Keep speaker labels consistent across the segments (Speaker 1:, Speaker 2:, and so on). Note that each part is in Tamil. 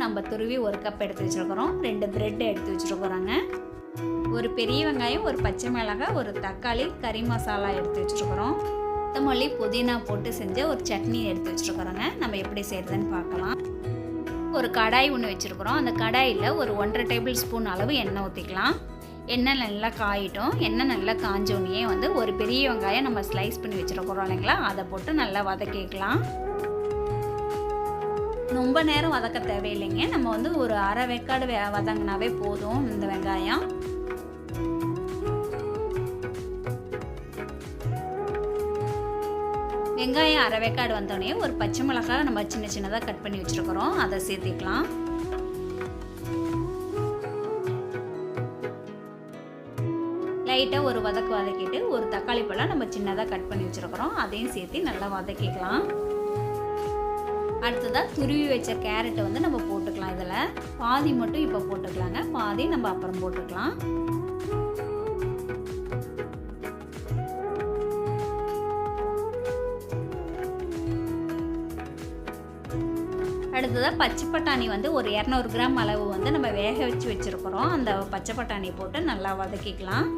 Speaker 1: நம்ம துருவி 1 கப் எடுத்து வச்சுருக்கிறோம். 2 பிரெட் எடுத்து வச்சுருக்குறோங்க. ஒரு பெரிய வெங்காயம், ஒரு பச்சை மிளகாய், ஒரு தக்காளி, கறி மசாலா எடுத்து வச்சுருக்குறோம். கொத்தமல்லி, புதினா போட்டு செஞ்ச ஒரு சட்னி எடுத்து வச்சுருக்குறோங்க. நம்ம எப்படி செய்கிறதுன்னு பார்க்கலாம். ஒரு கடாய் ஒன்று வச்சுருக்குறோம். அந்த கடாயில் ஒரு 1.5 டேபிள் ஸ்பூன் அளவு எண்ணெய் ஊற்றிக்கலாம். எண்ணெய் நல்லா காயிட்டும். எண்ணெய் நல்லா காஞ்சோடனே வந்து ஒரு பெரிய வெங்காயம் நம்ம ஸ்லைஸ் பண்ணி வச்சுருக்குறோம் இல்லைங்களா, அதை போட்டு நல்லா வதக்கிக்கலாம். ரொம்ப நேரம் வதக்க தேவையில்லைங்க. நம்ம வந்து ஒரு அரை வேக்காடு வதங்கினாவே போதும் இந்த வெங்காயம். வெங்காயம் அரை வேக்காடு வந்தோடனே ஒரு பச்சை மிளகாய் நம்ம சின்ன சின்னதாக கட் பண்ணி வச்சுருக்கிறோம், அதை சேர்த்திக்கலாம். லைட்டாக ஒரு வதக்கிட்டு ஒரு தக்காளி பழம் நம்ம சின்னதாக கட் பண்ணி வச்சுருக்கிறோம், அதையும் சேர்த்து நல்லா வதக்கிக்கலாம். அடுத்ததாக துருவி வச்ச கேரட்டை வந்து நம்ம போட்டுக்கலாம். இதில் பாதி மட்டும் இப்போ போட்டுக்கலாங்க, பாதி நம்ம அப்புறம் போட்டுக்கலாம். அடுத்ததாக பச்சை பட்டாணி வந்து ஒரு 200 கிராம் அளவு வந்து நம்ம வேக வச்சு வச்சுருக்கிறோம். அந்த பச்சை பட்டாணியை போட்டு நல்லா வதக்கிக்கலாம்.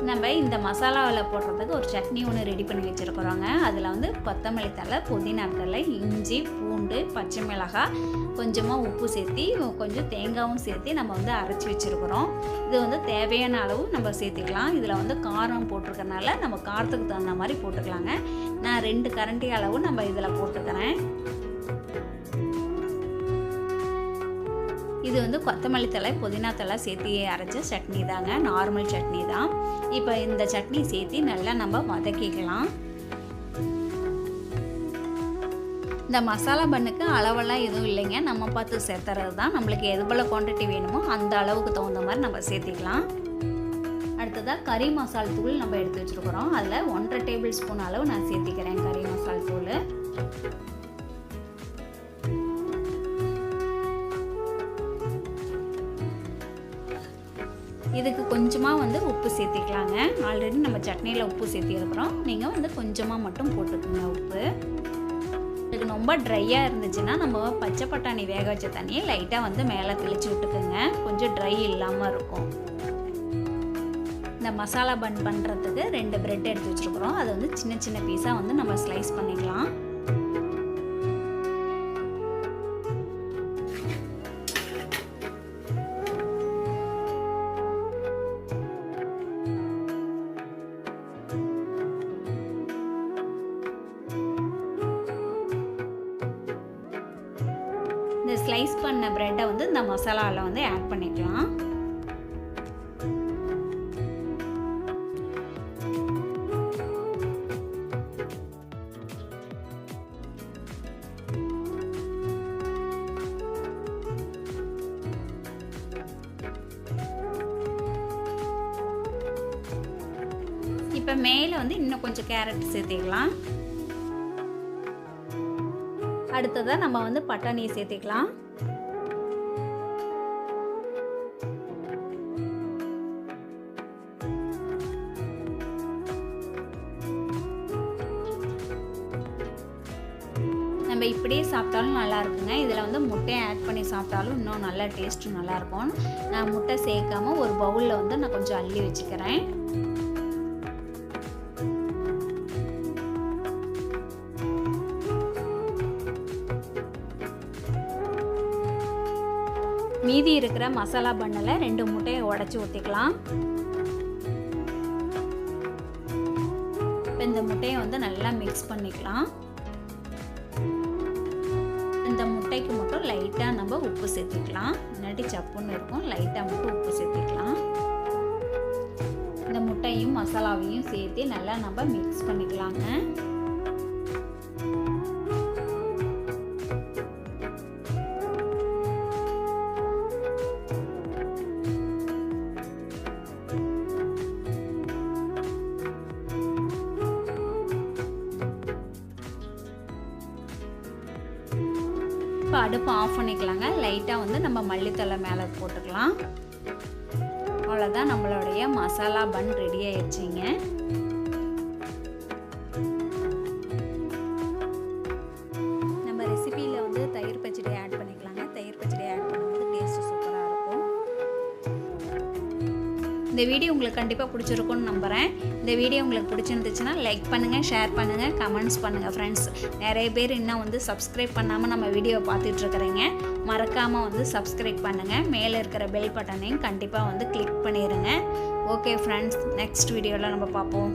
Speaker 1: நம்ம இந்த மசாலாவில் போடுறதுக்கு ஒரு சட்னி ஒன்று ரெடி பண்ணி வச்சுருக்குறோங்க. அதில் வந்து கொத்தமல்லி தழை, புதினா தழை, இஞ்சி, பூண்டு, பச்சை மிளகாய், கொஞ்சமாக உப்பு சேர்த்து கொஞ்சம் தேங்காயும் சேர்த்து நம்ம வந்து அரைச்சி வச்சுருக்குறோம். இது வந்து தேவையான அளவு நம்ம சேர்த்துக்கலாம். இதில் வந்து காரம் போட்டிருக்கனால நம்ம காரத்துக்கு தகுந்த மாதிரி போட்டுக்கலாங்க. நான் 2 கரண்டி அளவு நம்ம இதில் போட்டுக்கிறேன். இது வந்து கொத்தமல்லி தழை, புதினா தழை சேர்த்து அரைச்ச சட்னி தாங்க, நார்மல் சட்னி தான். இப்போ இந்த சட்னி சேர்த்து நல்லா நம்ம வதக்கிக்கலாம். இந்த மசாலா பன்னுக்கு அளவெல்லாம் எதுவும் இல்லைங்க, நம்ம பார்த்து சேர்த்துறது தான். நம்மளுக்கு எது போல் குவான்டிட்டி வேணுமோ அந்த அளவுக்கு தகுந்த மாதிரி நம்ம சேர்த்திக்கலாம். அடுத்ததாக கறி மசால் தூள் நம்ம எடுத்து வச்சுருக்குறோம். அதில் 1.5 டேபிள் ஸ்பூன் அளவு நான் சேர்த்திக்கிறேன் கறி மசால் தூள். இதுக்கு கொஞ்சமாக வந்து உப்பு சேர்த்திக்கலாங்க. ஆல்ரெடி நம்ம சட்னியில் உப்பு சேர்த்திருக்கிறோம், நீங்கள் வந்து கொஞ்சமாக மட்டும் போட்டுக்கோங்க உப்பு. இது ரொம்ப ட்ரையாக இருந்துச்சுன்னா நம்ம பச்சை பட்டாணி வேக வச்ச தண்ணியை லைட்டாக வந்து மேலே தெளித்து விட்டுக்குங்க, கொஞ்சம் ட்ரை இல்லாமல் இருக்கும். இந்த மசாலா பன் பண்ணுறதுக்கு 2 பிரெட் எடுத்து வச்சுருக்குறோம். அதை வந்து சின்ன சின்ன பீஸாக வந்து நம்ம ஸ்லைஸ் பண்ணிக்கலாம். இந்த ஸ்லைஸ் பண்ண பிரெட்டை வந்து இந்த மசாலாவில் வந்து ஆட் பண்ணிக்கலாம். இப்போ மேலே வந்து இன்னும் கொஞ்சம் கேரட் சேர்த்திக்கலாம். அடுத்ததாக நம்ம வந்து பட்டாணியை சேர்த்திக்கலாம். நம்ம இப்படியே சாப்பிட்டாலும் நல்லா இருக்குங்க. இதில் வந்து முட்டையை ஆட் பண்ணி சாப்பிட்டாலும் இன்னும் நல்லா டேஸ்ட்டும் நல்லாயிருக்கும். நான் முட்டை சேர்க்காமல் ஒரு பவுலில் வந்து நான் கொஞ்சம் அள்ளி வச்சுக்கிறேன். மீதி இருக்கிற மசாலா பன்னில் 2 முட்டையை உடைச்சி ஊற்றிக்கலாம். இப்போ இந்த முட்டையை வந்து நல்லா மிக்ஸ் பண்ணிக்கலாம். இந்த முட்டைக்கு மட்டும் லைட்டாக நம்ம உப்பு சேர்த்துக்கலாம். இல்லாட்டி சப்புன்னு இருக்கும், லைட்டாக மட்டும் உப்பு சேர்த்துக்கலாம். இந்த முட்டையும் மசாலாவையும் சேர்த்து நல்லா நம்ம மிக்ஸ் பண்ணிக்கலாங்க. இப்போ அடுப்பு ஆஃப் பண்ணிக்கலாங்க. லைட்டாக வந்து நம்ம மல்லித்தழை மேலே போட்டுக்கலாம். அவ்வளோதான், நம்மளுடைய மசாலா பன் ரெடி ஆயிடுச்சிங்க. இந்த வீடியோ உங்களுக்கு கண்டிப்பாக பிடிச்சிருக்கும்னு நம்புகிறேன். இந்த வீடியோ உங்களுக்கு பிடிச்சிருந்துச்சுன்னா லைக் பண்ணுங்கள், ஷேர் பண்ணுங்கள், கமெண்ட்ஸ் பண்ணுங்கள் ஃப்ரெண்ட்ஸ். நிறைய பேர் இன்னும் வந்து சப்ஸ்கிரைப் பண்ணாமல் நம்ம வீடியோவை பார்த்துட்ருக்குறீங்க. மறக்காமல் வந்து சப்ஸ்கிரைப் பண்ணுங்கள். மேலே இருக்கிற பெல் பட்டனையும் கண்டிப்பாக வந்து கிளிக் பண்ணிடுங்க. ஓகே ஃப்ரெண்ட்ஸ், நெக்ஸ்ட் வீடியோவில் நம்ம பார்ப்போம்.